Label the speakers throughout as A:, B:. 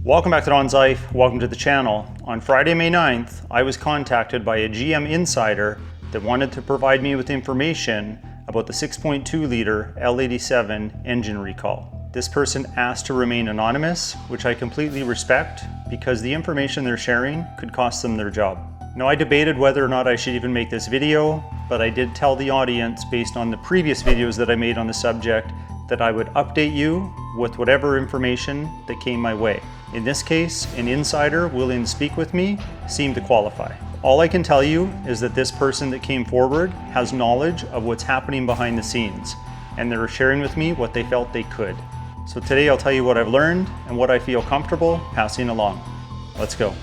A: Welcome back to Don's Life. Welcome to the channel. On Friday, May 9th, I was contacted by a GM insider that wanted to provide me with information about the 6.2 liter L87 engine recall. This person asked to remain anonymous, which I completely respect because the information they're sharing could cost them their job. Now, I debated whether or not I should even make this video, but I did tell the audience based on the previous videos that I made on the subject that I would update you with whatever information that came my way. In this case, an insider willing to speak with me seemed to qualify. All I can tell you is that this person that came forward has knowledge of what's happening behind the scenes, and they were sharing with me what they felt they could. So today I'll tell you what I've learned and what I feel comfortable passing along. Let's go.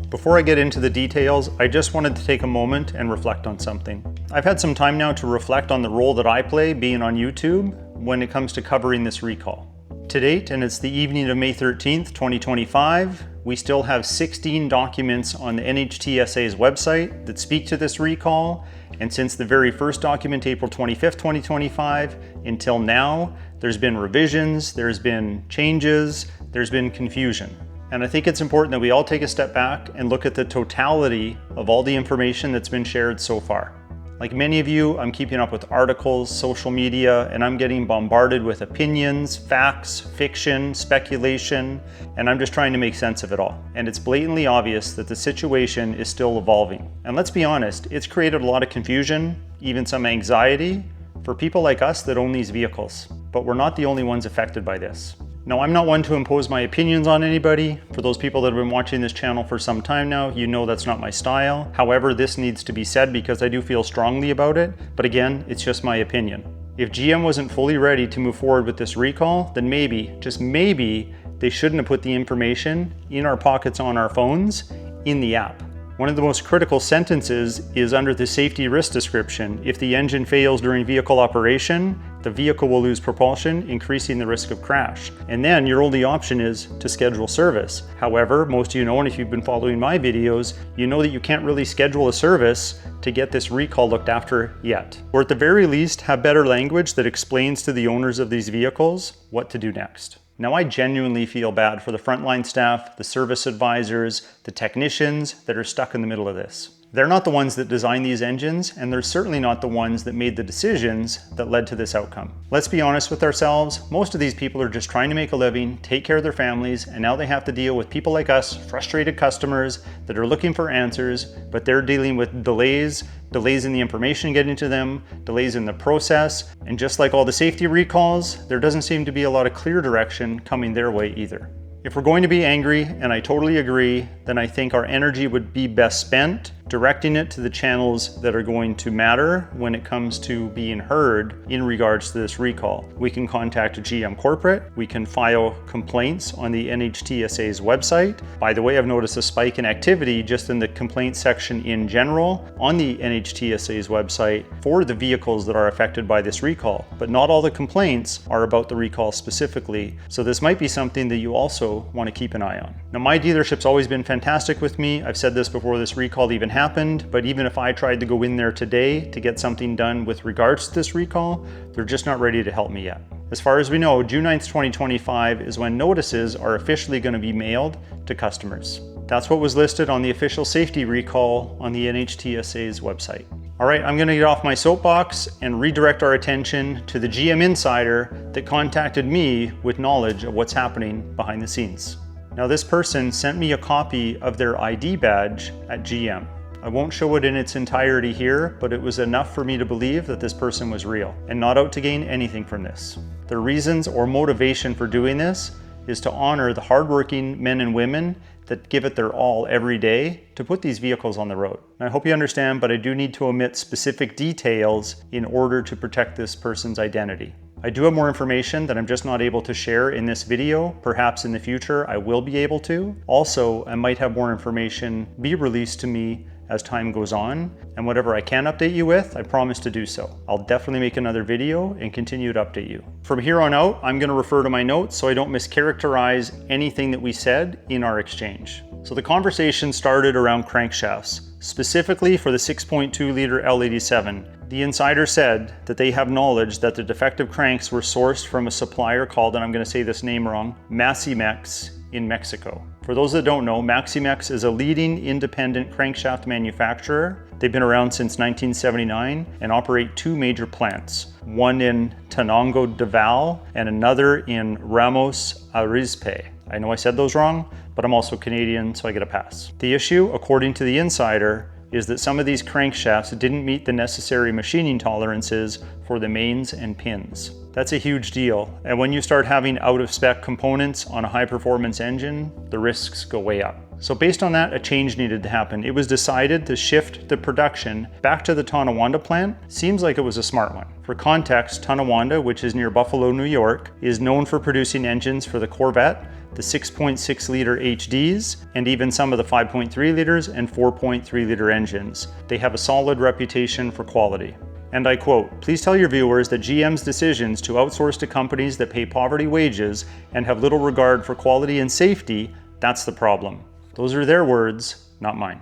A: Before I get into the details, I just wanted to take a moment and reflect on something. I've had some time now to reflect on the role that I play being on YouTube when it comes to covering this recall. To date, and it's the evening of May 13th, 2025, we still have 16 documents on the NHTSA's website that speak to this recall, and since the very first document, April 25th, 2025, until now, there's been revisions, there's been changes, there's been confusion. And I think it's important that we all take a step back and look at the totality of all the information that's been shared so far. Like many of you, I'm keeping up with articles, social media, and I'm getting bombarded with opinions, facts, fiction, speculation, and I'm just trying to make sense of it all. And it's blatantly obvious that the situation is still evolving. And let's be honest, it's created a lot of confusion, even some anxiety, for people like us that own these vehicles. But we're not the only ones affected by this. Now, I'm not one to impose my opinions on anybody. For those people that have been watching this channel for some time now, you know that's not my style. However, this needs to be said because I do feel strongly about it. But again, it's just my opinion. If GM wasn't fully ready to move forward with this recall, then maybe, just maybe, they shouldn't have put the information in our pockets on our phones in the app. One of the most critical sentences is under the safety risk description. If the engine fails during vehicle operation, the vehicle will lose propulsion, increasing the risk of crash. And then your only option is to schedule service. However, most of you know, and if you've been following my videos, you know that you can't really schedule a service to get this recall looked after yet. Or at the very least, have better language that explains to the owners of these vehicles what to do next. Now, I genuinely feel bad for the frontline staff, the service advisors, the technicians that are stuck in the middle of this. They're not the ones that designed these engines, and they're certainly not the ones that made the decisions that led to this outcome. Let's be honest with ourselves, most of these people are just trying to make a living, take care of their families, and now they have to deal with people like us, frustrated customers that are looking for answers, but they're dealing with delays in the information getting to them, delays in the process, and just like all the safety recalls, there doesn't seem to be a lot of clear direction coming their way either. If we're going to be angry, and I totally agree, then I think our energy would be best spent directing it to the channels that are going to matter when it comes to being heard in regards to this recall. We can contact GM Corporate, we can file complaints on the NHTSA's website. By the way, I've noticed a spike in activity just in the complaint section in general on the NHTSA's website for the vehicles that are affected by this recall. But not all the complaints are about the recall specifically, so this might be something that you also want to keep an eye on. Now, my dealership's always been fantastic with me. I've said this before this recall even happened, but even if I tried to go in there today to get something done with regards to this recall, they're just not ready to help me yet. As far as we know, June 9th, 2025 is when notices are officially going to be mailed to customers. That's what was listed on the official safety recall on the NHTSA's website. All right, I'm going to get off my soapbox and redirect our attention to the GM insider that contacted me with knowledge of what's happening behind the scenes. Now, this person sent me a copy of their ID badge at GM. I won't show it in its entirety here, but it was enough for me to believe that this person was real and not out to gain anything from this. Their reasons or motivation for doing this is to honor the hardworking men and women that give it their all every day to put these vehicles on the road. And I hope you understand, but I do need to omit specific details in order to protect this person's identity. I do have more information that I'm just not able to share in this video. Perhaps in the future I will be able to. Also, I might have more information be released to me as time goes on, and whatever I can update you with, I promise to do so. I'll definitely make another video and continue to update you. From here on out, I'm going to refer to my notes so I don't mischaracterize anything that we said in our exchange. So the conversation started around crankshafts, specifically for the 6.2 liter L87. The insider said that they have knowledge that the defective cranks were sourced from a supplier called, and I'm going to say this name wrong, Maximex in Mexico. For those that don't know, Maximex is a leading independent crankshaft manufacturer. They've been around since 1979 and operate two major plants, one in Tenango de Val and another in Ramos Arizpe. I know I said those wrong, but I'm also Canadian, so I get a pass. The issue, according to the insider, is that some of these crankshafts didn't meet the necessary machining tolerances for the mains and pins. That's a huge deal, and when you start having out-of-spec components on a high-performance engine, the risks go way up. So based on that, a change needed to happen. It was decided to shift the production back to the Tonawanda plant. Seems like it was a smart one. For context, Tonawanda, which is near Buffalo, New York, is known for producing engines for the Corvette, the 6.6 liter HDs, and even some of the 5.3 liters and 4.3 liter engines. They have a solid reputation for quality. And I quote, "Please tell your viewers that GM's decisions to outsource to companies that pay poverty wages and have little regard for quality and safety, that's the problem." Those are their words, not mine.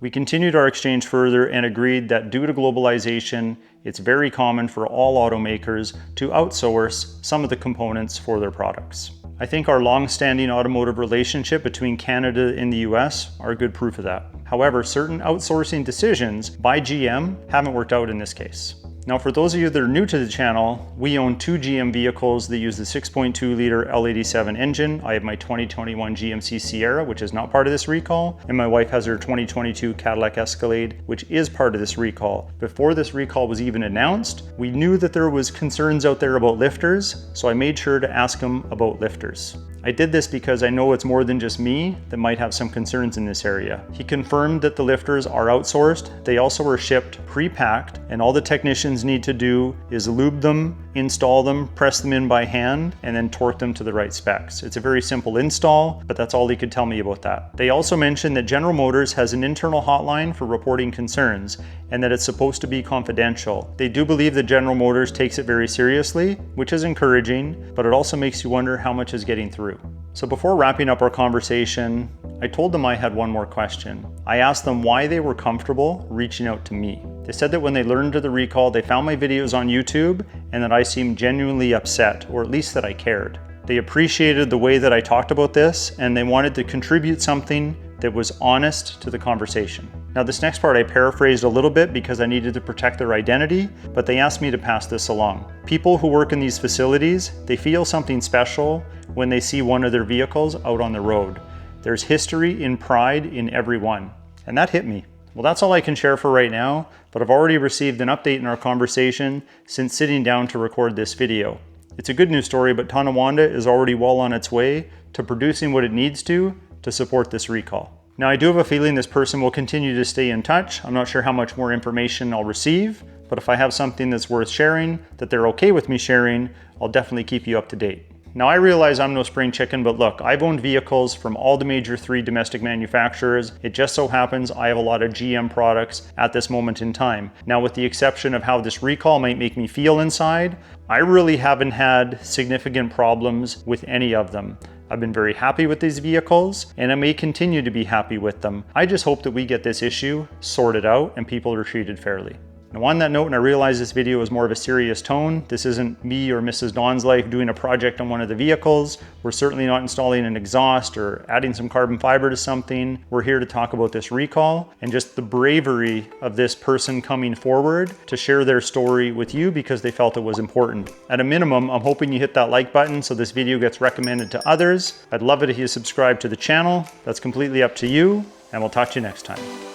A: We continued our exchange further and agreed that due to globalization, it's very common for all automakers to outsource some of the components for their products. I think our long-standing automotive relationship between Canada and the US are good proof of that. However, certain outsourcing decisions by GM haven't worked out in this case. Now, for those of you that are new to the channel, we own two GM vehicles that use the 6.2 liter L87 engine. I have my 2021 GMC Sierra, which is not part of this recall, and my wife has her 2022 Cadillac Escalade, which is part of this recall. Before this recall was even announced, we knew that there was concerns out there about lifters, so I made sure to ask them about lifters. I did this because I know it's more than just me that might have some concerns in this area. He confirmed that the lifters are outsourced. They also are shipped pre-packed, and all the technicians need to do is lube them, install them, press them in by hand, and then torque them to the right specs. It's a very simple install, but that's all he could tell me about that. They also mentioned that General Motors has an internal hotline for reporting concerns, and that it's supposed to be confidential. They do believe that General Motors takes it very seriously, which is encouraging, but it also makes you wonder how much is getting through. So before wrapping up our conversation, I told them I had one more question. I asked them why they were comfortable reaching out to me. They said that when they learned of the recall, they found my videos on YouTube and that I seemed genuinely upset, or at least that I cared. They appreciated the way that I talked about this, and they wanted to contribute something that was honest to the conversation. Now, this next part I paraphrased a little bit because I needed to protect their identity, but they asked me to pass this along. People who work in these facilities, they feel something special when they see one of their vehicles out on the road. There's history and pride in every one, and that hit me. Well, that's all I can share for right now, but I've already received an update in our conversation since sitting down to record this video. It's a good news story, but Tonawanda is already well on its way to producing what it needs to support this recall. Now, I do have a feeling this person will continue to stay in touch. I'm not sure how much more information I'll receive, but if I have something that's worth sharing, that they're okay with me sharing, I'll definitely keep you up to date. Now, I realize I'm no spring chicken, but look, I've owned vehicles from all the major 3 domestic manufacturers. It just so happens I have a lot of GM products at this moment in time. Now, with the exception of how this recall might make me feel inside, I really haven't had significant problems with any of them. I've been very happy with these vehicles, and I may continue to be happy with them. I just hope that we get this issue sorted out and people are treated fairly. Now, on that note, and I realize this video is more of a serious tone, this isn't me or Mrs. Dawn's life doing a project on one of the vehicles. We're certainly not installing an exhaust or adding some carbon fiber to something. We're here to talk about this recall and just the bravery of this person coming forward to share their story with you because they felt it was important. At a minimum, I'm hoping you hit that like button so this video gets recommended to others. I'd love it if you subscribe to the channel. That's completely up to you, and we'll talk to you next time.